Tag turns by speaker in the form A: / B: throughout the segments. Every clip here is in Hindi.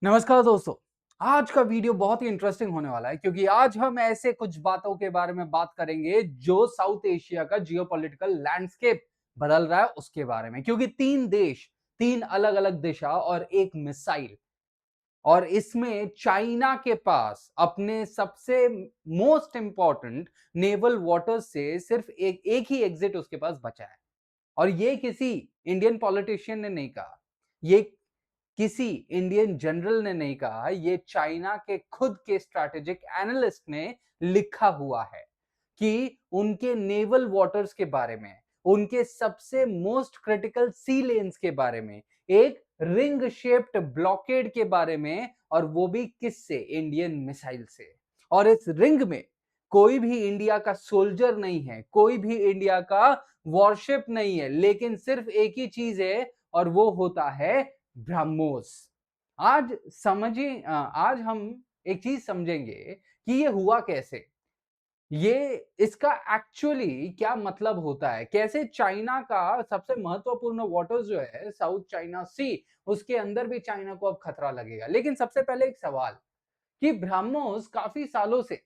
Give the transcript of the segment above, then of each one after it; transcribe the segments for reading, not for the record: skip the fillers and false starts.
A: नमस्कार दोस्तों। आज का वीडियो बहुत ही इंटरेस्टिंग होने वाला है क्योंकि आज हम ऐसे कुछ बातों के बारे में बात करेंगे जो साउथ एशिया का जियोपॉलिटिकल लैंडस्केप बदल रहा है उसके बारे में। क्योंकि तीन देश, तीन अलग अलग दिशा और एक मिसाइल, और इसमें चाइना के पास अपने सबसे मोस्ट इंपॉर्टेंट नेवल वाटर्स से सिर्फ एक ही एग्जिट उसके पास बचा है। और ये किसी इंडियन पॉलिटिशियन ने नहीं कहा, ये किसी इंडियन जनरल ने नहीं कहा, ये चाइना के खुद के स्ट्रैटेजिक एनालिस्ट ने लिखा हुआ है कि उनके नेवल वाटर्स के बारे में, उनके सबसे मोस्ट क्रिटिकल सी लेन्स के बारे में, एक रिंग शेप्ड ब्लॉकेड के बारे में, और वो भी किससे? इंडियन मिसाइल से। और इस रिंग में कोई भी इंडिया का सोल्जर नहीं है, कोई भी इंडिया का वॉरशिप नहीं है, लेकिन सिर्फ एक ही चीज है और वो होता है ब्रह्मोस। आज हम एक चीज समझेंगे कि ये हुआ कैसे, ये इसका एक्चुअली क्या मतलब होता है, कैसे चाइना का सबसे महत्वपूर्ण वाटर जो है साउथ चाइना सी, उसके अंदर भी चाइना को अब खतरा लगेगा। लेकिन सबसे पहले एक सवाल कि ब्रह्मोस काफी सालों से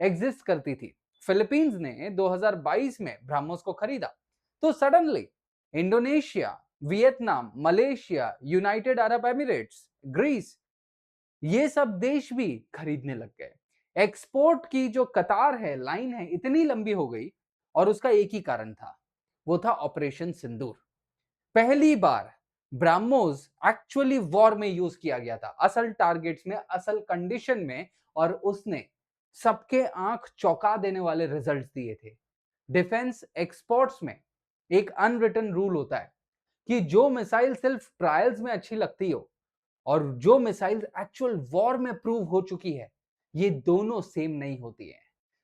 A: एग्जिस्ट करती थी। फिलीपींस ने 2022 में ब्रह्मोस को खरीदा, तो suddenly Indonesia, Vietnam, Malaysia, United Arab Emirates, Greece, ये सब देश भी खरीदने लग गए। एक्सपोर्ट की जो कतार है, लाइन है, इतनी लंबी हो गई, और उसका एक ही कारण था, वो था ऑपरेशन सिंदूर। पहली बार ब्राह्मोस एक्चुअली वॉर में यूज किया गया था, असल टारगेट्स में, असल कंडीशन में, और उसने सबके आंख चौंका देने वाले रिजल्ट्स दिए थे। डिफेंस एक्सपोर्ट्स में एक अनरिटन रूल होता है कि जो मिसाइल सिर्फ ट्रायल्स में अच्छी लगती हो और जो मिसाइल एक्चुअल वॉर में प्रूव हो चुकी है, ये दोनों सेम नहीं होती है।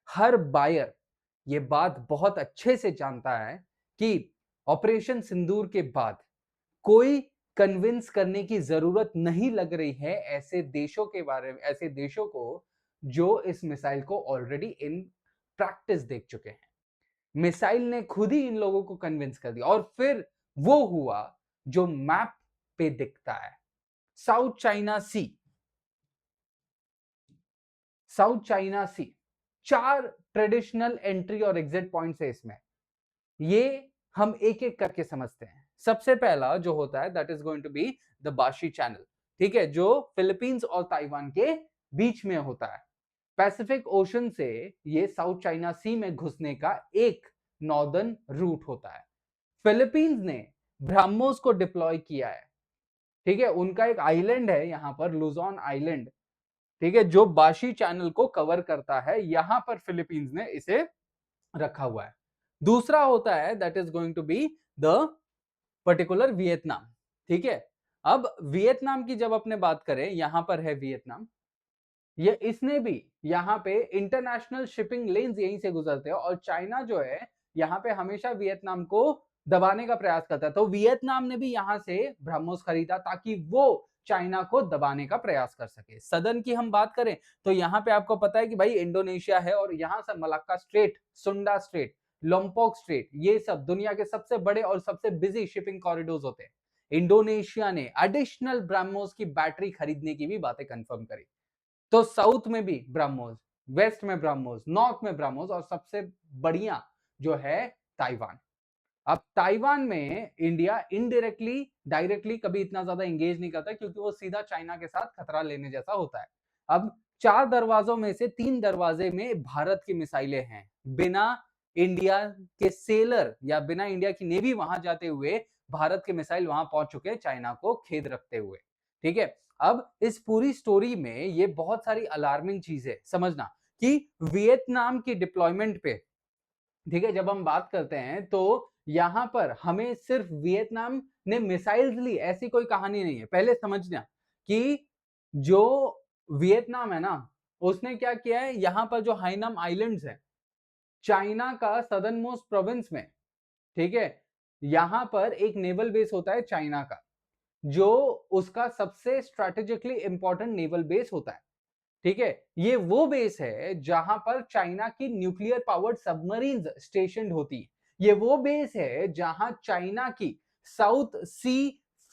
A: हर बायर ये बात बहुत अच्छे से जानता है कि ऑपरेशन सिंदूर के बाद कोई कन्विंस करने की जरूरत नहीं लग रही है ऐसे देशों के बारे में, ऐसे देशों को जो इस मिसाइल को ऑलरेडी इन प्रैक्टिस देख चुके हैं। मिसाइल ने खुद ही इन लोगों को कन्विंस कर दिया, और फिर वो हुआ जो मैप पे दिखता है। साउथ चाइना सी, साउथ चाइना सी, 4 ट्रेडिशनल एंट्री और एग्जिट पॉइंट्स है इसमें। ये हम एक एक करके समझते हैं। सबसे पहला जो होता है that is going to be the बाशी चैनल, ठीक है, जो फिलीपींस और ताइवान के बीच में होता है। पैसिफिक ओशन से ये साउथ चाइना सी में घुसने का एक नॉर्दर्न रूट होता है। फिलीपींस ने ब्रह्मोस को डिप्लॉय किया है, ठीक है, उनका एक आइलैंड है यहां पर, लुजोन आइलैंड, ठीक है, जो बाशी चैनल को कवर करता है, यहां पर फिलीपींस ने इसे रखा हुआ है। दूसरा होता है that is going to be the particular Vietnam, ठीक है। अब वियतनाम की जब अपने बात करें, यहां पर है वियतनाम, ये इसने भी यहाँ पे इंटरनेशनल शिपिंग लेन्स यहीं से गुजरते हैं, और चाइना जो है यहाँ पे हमेशा वियतनाम को दबाने का प्रयास करता है। तो वियतनाम ने भी यहाँ से ब्रह्मोस खरीदा ताकि वो चाइना को दबाने का प्रयास कर सके। सदन की हम बात करें तो यहाँ पे आपको पता है कि भाई इंडोनेशिया है, और यहाँ से मलक्का स्ट्रेट, सुंडा स्ट्रेट, लोम्पोक स्ट्रेट, ये सब दुनिया के सबसे बड़े और सबसे बिजी शिपिंग कॉरिडोर्स होते हैं। इंडोनेशिया ने एडिशनल ब्रह्मोस की बैटरी खरीदने की भी बातें कंफर्म करी। तो साउथ में भी ब्रह्मोस, वेस्ट में ब्रह्मोस, नॉर्थ में ब्रह्मोस, और सबसे बढ़िया जो है ताइवान। अब ताइवान में इंडिया इनडायरेक्टली, डायरेक्टली कभी इतना ज्यादा एंगेज नहीं करता क्योंकि वो सीधा चाइना के साथ खतरा लेने जैसा होता है। अब 4 दरवाजों में से 3 दरवाजे में भारत की मिसाइलें हैं, बिना इंडिया के सेलर या बिना इंडिया की नेवी वहां जाते हुए भारत के मिसाइल वहां पहुंच चुके हैं, चाइना को खेद रखते हुए, ठीक है। अब इस पूरी स्टोरी में ये बहुत सारी अलार्मिंग चीज है, समझना कि वियतनाम की डिप्लॉयमेंट पे, ठीक है, जब हम बात करते हैं तो यहां पर हमें सिर्फ वियतनाम ने मिसाइल्स ली ऐसी कोई कहानी नहीं है। पहले समझना कि जो वियतनाम है ना, उसने क्या किया है, यहां पर जो हाइनम आइलैंड्स है, चाइना का सदर्न मोस्ट प्रोविंस में, ठीक है, यहां पर एक नेवल बेस होता है चाइना का, जो उसका सबसे स्ट्रेटेजिकली इंपॉर्टेंट नेवल बेस होता है, ठीक है। ये वो बेस है जहां पर चाइना की न्यूक्लियर पावर्ड सबमरीन्स स्टेशनड होती है। ये वो बेस है जहां चाइना की साउथ सी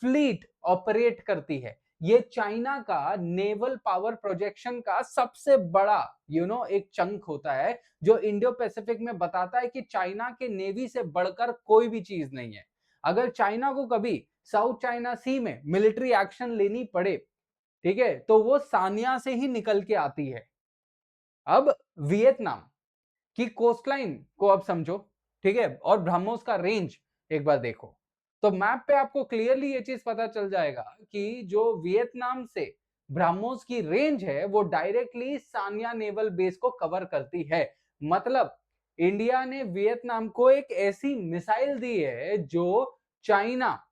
A: फ्लीट ऑपरेट करती है। ये चाइना का नेवल पावर प्रोजेक्शन का सबसे बड़ा एक चंक होता है जो इंडो पैसिफिक में बताता है कि चाइना के नेवी से बढ़कर कोई भी चीज नहीं है। अगर चाइना को कभी साउथ चाइना सी में मिलिट्री एक्शन लेनी पड़े, ठीक है, तो वो सानिया से ही निकल के आती है। अब वियतनाम की कोस्टलाइन को अब समझो, ठीक है, और ब्रह्मोस का रेंज एक बार देखो, तो मैप पे आपको क्लियरली ये चीज पता चल जाएगा कि जो वियतनाम से ब्रह्मोस की रेंज है वो डायरेक्टली सानिया नेवल बेस को कवर करती है। मतलब इंडिया ने वियतनाम को एक ऐसी मिसाइल दी है जो चाइना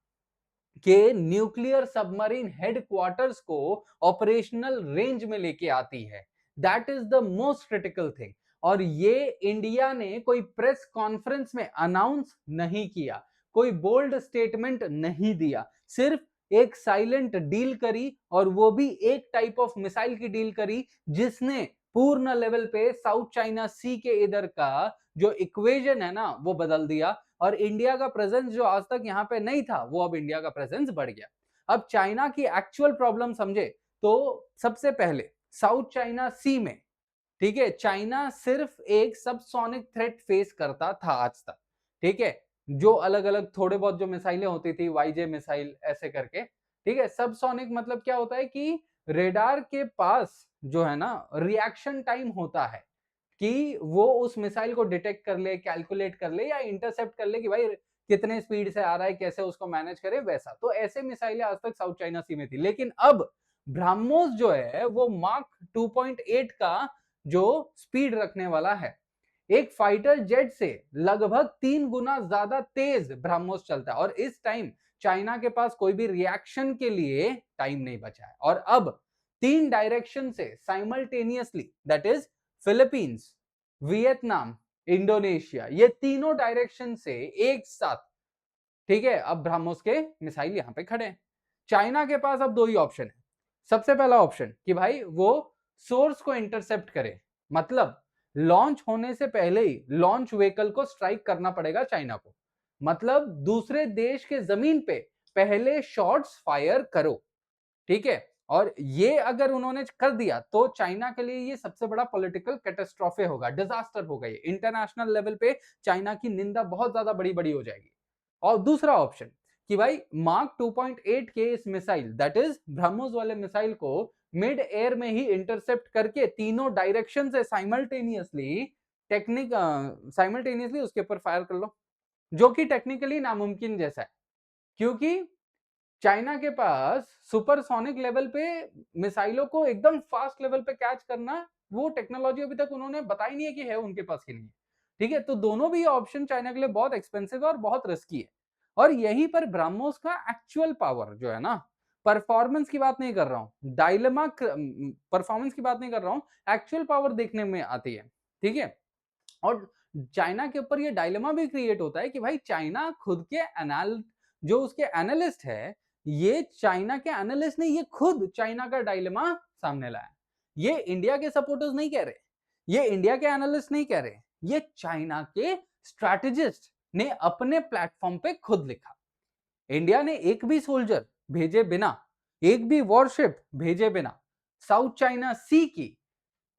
A: के न्यूक्लियर सबमरीन हेडक्वार्टर्स को ऑपरेशनल रेंज में लेके आती है। That is the most critical thing. और ये इंडिया ने कोई प्रेस कॉन्फ्रेंस में अनाउंस नहीं किया, कोई बोल्ड स्टेटमेंट नहीं दिया, सिर्फ एक साइलेंट डील करी, और वो भी एक टाइप ऑफ मिसाइल की डील करी जिसने पूर्ण लेवल पे साउथ चाइना सी के इधर का जो इक्वेशन है ना वो बदल दिया। और इंडिया का प्रेजेंस जो आज तक यहाँ पे नहीं था वो अब इंडिया का प्रेजेंस बढ़ गया। अब चाइना की एक्चुअल प्रॉब्लम समझे तो सबसे पहले साउथ चाइना सी में, ठीक है, चाइना सिर्फ एक सबसोनिक थ्रेट फेस करता था आज तक, ठीक है, जो अलग अलग थोड़े बहुत जो मिसाइलें होती थी, वाईजे मिसाइल ऐसे करके, ठीक है। सबसोनिक मतलब क्या होता है कि रेडार के पास जो है ना रिएक्शन टाइम होता है कि वो उस मिसाइल को डिटेक्ट कर ले, कैलकुलेट कर ले या इंटरसेप्ट कर ले कि भाई कितने स्पीड से आ रहा है, कैसे उसको मैनेज करे, वैसा। तो ऐसे मिसाइलें आज तक साउथ चाइना सी में थी। लेकिन अब ब्रह्मोस जो है वो मार्क 2.8 का जो स्पीड रखने वाला है, एक फाइटर जेट से लगभग 3 गुना ज्यादा तेज ब्रह्मोस चलता है। और इस टाइम चाइना के पास कोई भी रिएक्शन के लिए टाइम नहीं बचा है। और अब 3 डायरेक्शन से simultaneously, that is Philippines, Vietnam, Indonesia, ये तीनों डायरेक्शन से एक साथ, ठीक है, अब ब्रह्मोस के मिसाइल यहां पे खड़े हैं। चाइना के पास अब दो ही ऑप्शन है। सबसे पहला ऑप्शन कि भाई वो सोर्स को इंटरसेप्ट करे, मतलब लॉन्च होने से पहले ही लॉन्च व्हीकल को स्ट्राइक करना पड़ेगा चाइना को, मतलब दूसरे देश के जमीन पे पहले शॉट्स फायर करो, ठीक है। और ये अगर उन्होंने कर दिया तो चाइना के लिए ये सबसे बड़ा पॉलिटिकल कैटास्ट्रोफे होगा, डिजास्टर होगा। ये इंटरनेशनल लेवल पे चाइना की निंदा बहुत ज्यादा बड़ी बड़ी हो जाएगी। और दूसरा ऑप्शन कि भाई मार्क 2.8 के इस मिसाइल, दैट इज ब्रह्मोस वाले मिसाइल को मिड एयर में ही इंटरसेप्ट करके तीनों डायरेक्शन से साइमल्टेनियसली उसके ऊपर फायर कर लो, जो कि टेक्निकली नामुमकिन जैसा है, क्योंकि चाइना के पास सुपरसोनिक लेवल पे मिसाइलों को एकदम फास्ट लेवल पे कैच करना, वो टेक्नोलॉजी अभी तक उन्होंने बताई नहीं है कि है उनके पास कि नहीं है, ठीक है। तो दोनों भी ऑप्शन चाइना के लिए बहुत एक्सपेंसिव है और बहुत रिस्की है। और यहीं पर ब्रह्मोस का एक्चुअल पावर जो है ना, परफॉर्मेंस की बात नहीं कर रहा हूं, डायलेमा परफॉर्मेंस की बात नहीं कर रहा हूं, एक्चुअल पावर देखने में आती है, ठीक है। और चाइना के ऊपर ये डायलेमा भी क्रिएट होता है कि भाई चाइना खुद के जो उसके एनालिस्ट है, ये चाइना के एनालिस्ट ने ये खुद चाइना का डायलेमा सामने लाया। ये इंडिया के सपोर्टर्स नहीं कह रहे, ये इंडिया के एनालिस्ट नहीं कह रहे, ये चाइना के स्ट्रैटेजिस्ट ने अपने प्लेटफॉर्म पे खुद लिखा। इंडिया ने एक भी सोल्जर भेजे बिना, एक भी वॉरशिप भेजे बिना साउथ चाइना सी की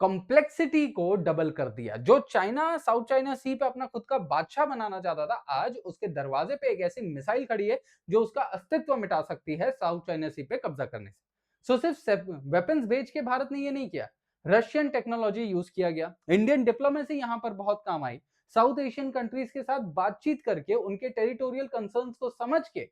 A: कॉम्प्लेक्सिटी को डबल कर दिया। जो चाइना साउथ चाइना सी पे अपना खुद का बादशाह बनाना चाहता था, आज उसके दरवाजे पे एक ऐसी मिसाइल खड़ी है जो उसका अस्तित्व मिटा सकती है साउथ चाइना सी पे कब्जा करने से। सो सिर्फ वेपन्स बेच के भारत ने ये नहीं किया, रशियन टेक्नोलॉजी यूज किया गया, इंडियन डिप्लोमेसी यहां पर बहुत काम आई, साउथ एशियन कंट्रीज के साथ बातचीत करके उनके टेरिटोरियल कंसर्न्स को समझ के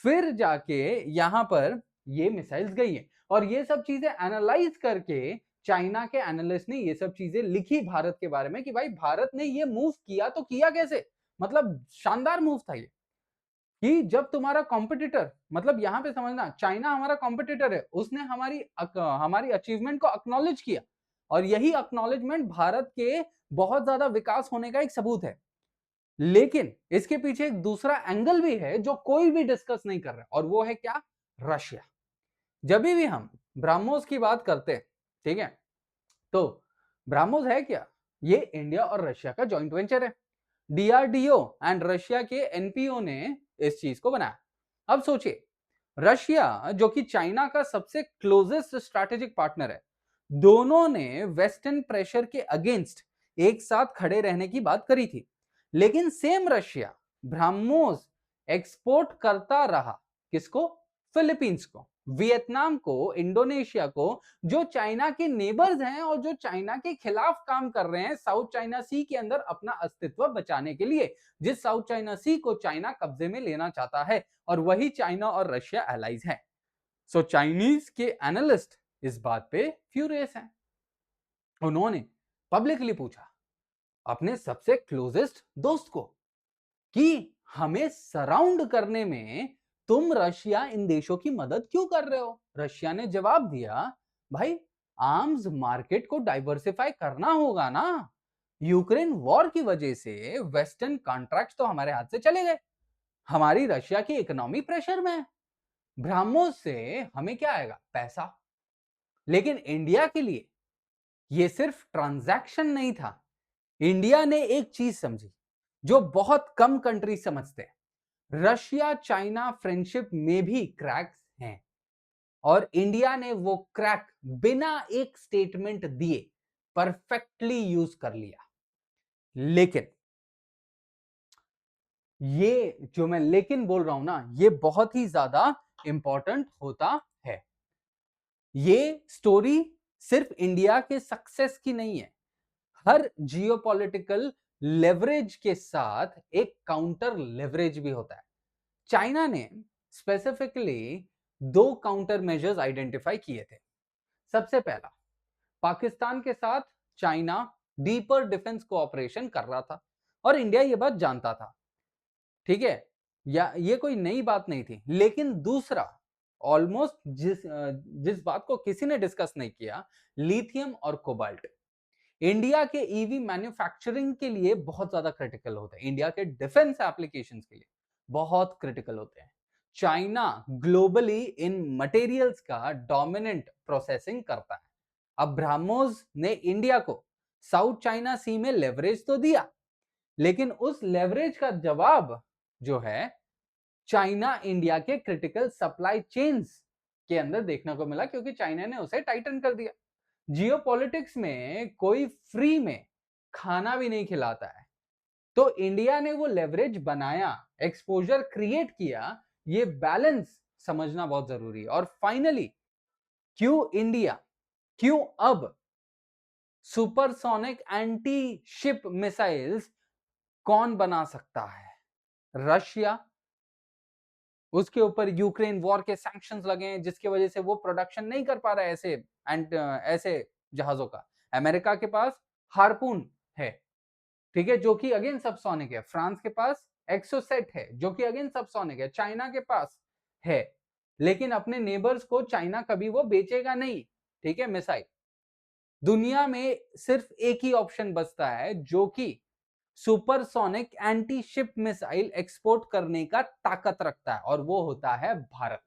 A: फिर जाके यहां पर ये मिसाइल्स गई है। और ये सब चीजें एनालाइज करके चाइना के एनालिस्ट ने ये सब चीजें लिखी भारत के बारे में कि भाई भारत ने ये मूव किया तो किया कैसे, मतलब शानदार मूव था ये। कि जब तुम्हारा कॉम्पिटिटर, मतलब यहां पे समझना, चाइना हमारा कॉम्पिटिटर है, उसने हमारी अचीवमेंट को एक्नॉलेज किया, और यही एक्नॉलेजमेंट भारत के बहुत ज्यादा विकास होने का एक सबूत है। लेकिन इसके पीछे एक दूसरा एंगल भी है जो कोई भी डिस्कस नहीं कर रहा, और वो है क्या? रशिया। जब भी हम ब्रह्मोस की बात करते हैं, ठीक है, तो ब्रह्मोस है क्या? ये इंडिया और रशिया का जॉइंट वेंचर है। डीआरडीओ एंड रशिया के एनपीओ ने इस चीज को बनाया। अब सोचिए, रशिया जो कि चाइना का सबसे क्लोजेस्ट स्ट्रैटेजिक पार्टनर है, दोनों ने वेस्टर्न प्रेशर के अगेंस्ट एक साथ खड़े रहने की बात करी थी। लेकिन सेम रशिया ब्रह्मोस एक्सपोर्ट करता रहा। किसको? फिलीपींस को, वियतनाम को, इंडोनेशिया को, जो चाइना के नेबर्स हैं और जो चाइना के खिलाफ काम कर रहे हैं साउथ चाइना सी के अंदर अपना अस्तित्व बचाने के लिए, जिस साउथ चाइना सी को चाइना कब्जे में लेना चाहता है, और वही चाइना और रशिया एलाइज हैं। सो चाइनीज के एनालिस्ट इस बात पे फ्यूरियस हैं। उन्होंने पब्लिकली पूछा अपने सबसे क्लोजेस्ट दोस्त को कि हमें सराउंड करने में तुम रशिया इन देशों की मदद क्यों कर रहे हो? रशिया ने जवाब दिया, भाई आर्म्स मार्केट को डाइवर्सिफाई करना होगा ना। यूक्रेन वॉर की वजह से वेस्टर्न कॉन्ट्रैक्ट्स तो हमारे हाथ से चले गए, हमारी रशिया की इकोनॉमी प्रेशर में है, ब्राह्मोस से हमें क्या आएगा? पैसा। लेकिन इंडिया के लिए यह सिर्फ ट्रांजैक्शन नहीं था। इंडिया ने एक चीज समझी जो बहुत कम कंट्री समझते हैं, रशिया चाइना फ्रेंडशिप में भी क्रैक्स हैं, और इंडिया ने वो क्रैक बिना एक स्टेटमेंट दिए परफेक्टली यूज कर लिया। लेकिन ये जो मैं लेकिन बोल रहा हूं ना, ये बहुत ही ज्यादा इंपॉर्टेंट होता है। ये स्टोरी सिर्फ इंडिया के सक्सेस की नहीं है। हर जियोपॉलिटिकल लेवरेज के साथ एक काउंटर लेवरेज भी होता है। चाइना ने स्पेसिफिकली 2 काउंटर मेजर्स आइडेंटिफाई किए थे। सबसे पहला, पाकिस्तान के साथ चाइना डीपर डिफेंस कोऑपरेशन कर रहा था और इंडिया ये बात जानता था, ठीक है, या ये कोई नई बात नहीं थी। लेकिन दूसरा, ऑलमोस्ट जिस बात को किसी ने डिस्कस नहीं किया, लिथियम और कोबाल्ट इंडिया के ईवी मैन्युफैक्चरिंग के लिए बहुत ज्यादा क्रिटिकल होते हैं, इंडिया के डिफेंस एप्लीकेशंस के लिए बहुत क्रिटिकल होते हैं। चाइना ग्लोबली इन मटेरियल्स का डोमिनेंट प्रोसेसिंग करता है। अब ब्रह्मोस ने इंडिया को साउथ चाइना सी में लेवरेज तो दिया, लेकिन उस लेवरेज का जवाब जो है चाइना इंडिया के क्रिटिकल सप्लाई चेन्स के अंदर देखने को मिला, क्योंकि चाइना ने उसे टाइटन कर दिया। जियोपॉलिटिक्स में कोई फ्री में खाना भी नहीं खिलाता है, तो इंडिया ने वो लेवरेज बनाया, एक्सपोजर क्रिएट किया। ये बैलेंस समझना बहुत जरूरी है। और फाइनली, क्यों अब सुपरसोनिक एंटी शिप मिसाइल्स कौन बना सकता है? रशिया, उसके ऊपर यूक्रेन वॉर के सैंक्शंस लगे हैं जिसकी वजह से वो प्रोडक्शन नहीं कर पा रहा है ऐसे जहाजों का। अमेरिका के पास हार्पून है, ठीक है, जो कि अगेन सबसोनिक है। फ्रांस के पास एक्सोसेट है जो कि अगेन सबसोनिक है। चाइना के पास है, लेकिन अपने नेबर्स को चाइना कभी वो बेचेगा नहीं, ठीक है, मिसाइल। दुनिया में सिर्फ एक ही ऑप्शन बचता है जो कि supersonic anti ship missile export करने का ताकत रखता है, और वो होता है भारत।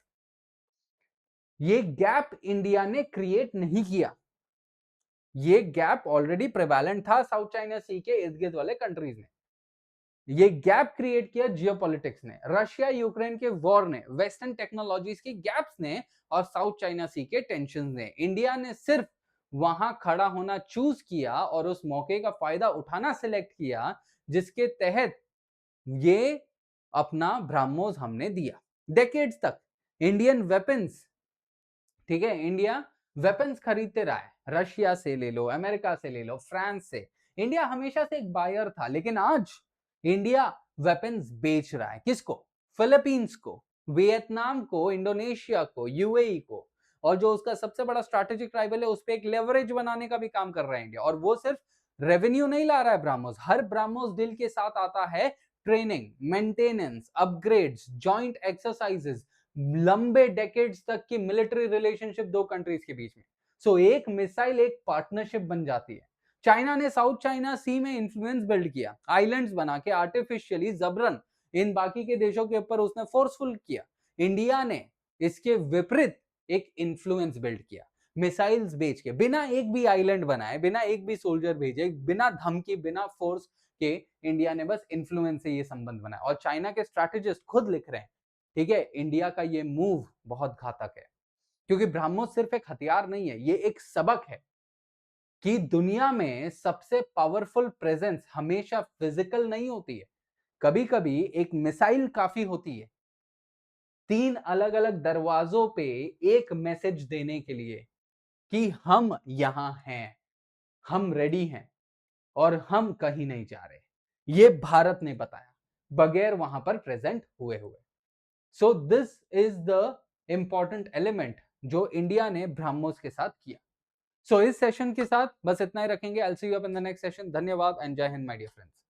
A: ये गैप इंडिया ने क्रिएट नहीं किया, ये गैप ऑलरेडी प्रेवैलेंट था साउथ चाइना सी के इर्द गिर्द वाले कंट्रीज ने। ये गैप क्रिएट किया जियोपॉलिटिक्स ने, रशिया यूक्रेन के वॉर ने, वेस्टर्न टेक्नोलॉजीज की गैप्स ने, और साउथ चाइना सी के टेंशंस ने। इंडिया ने सिर्फ वहां खड़ा होना चूज किया और उस मौके का फायदा उठाना सिलेक्ट किया, जिसके तहत ये अपना ब्रह्मोस हमने दिया। डेकेड्स तक इंडियन वेपन्स, ठीक है, इंडिया वेपन्स खरीदते रहा है, रशिया से ले लो, अमेरिका से ले लो, फ्रांस से। इंडिया हमेशा से एक बायर था, लेकिन आज इंडिया वेपन्स बेच रहा है। किसको? फिलीपींस को, वियतनाम को, इंडोनेशिया को, यूएई को, और जो उसका सबसे बड़ा स्ट्रैटेजिक राइवल है उस पर एक लेवरेज बनाने का भी काम कर रहा है इंडिया। और वो सिर्फ रेवेन्यू नहीं ला रहा है ब्रह्मोस, हर ब्रह्मोस डील के साथ आता है training, maintenance, upgrades, joint exercises, लंबे डेकेड्स तक की मिलिट्री रिलेशनशिप दो कंट्रीज के बीच में। सो एक मिसाइल एक पार्टनरशिप बन जाती है। चाइना ने साउथ चाइना सी में इंफ्लुएंस बिल्ड किया, आइलैंड्स बना के आर्टिफिशियली जबरन इन बाकी के देशों के ऊपर उसने फोर्सफुल किया। इंडिया ने इसके विपरीत एक इंफ्लुएंस बिल्ड किया, मिसाइल्स बेच के, बिना एक भी आइलैंड बनाए, बिना एक भी सोल्जर भेजे, बिना धमकी, बिना फोर्स के इंडिया ने बस इंफ्लुएंस से ये संबंध बनाया। और चाइना के स्ट्रैटेजिस्ट खुद लिख रहे हैं, ठीक है, इंडिया का ये मूव बहुत घातक है, क्योंकि ब्रह्मोस सिर्फ एक हथियार नहीं है, ये एक सबक है कि दुनिया में सबसे पावरफुल प्रेजेंस हमेशा फिजिकल नहीं होती है। कभी-कभी एक मिसाइल काफी होती है 3 अलग-अलग दरवाजों पे एक मैसेज देने के लिए कि हम यहां हैं, हम रेडी हैं और हम कहीं नहीं जा रहे। ये भारत ने बताया, बगैर वहां पर प्रेजेंट हुए हुए। So this is the important element जो इंडिया ने ब्रह्मोस के साथ किया। सो इस सेशन के साथ बस इतना ही रखेंगे। I will see you up in the next session. धन्यवाद एंड जय हिंद माय डियर फ्रेंड्स।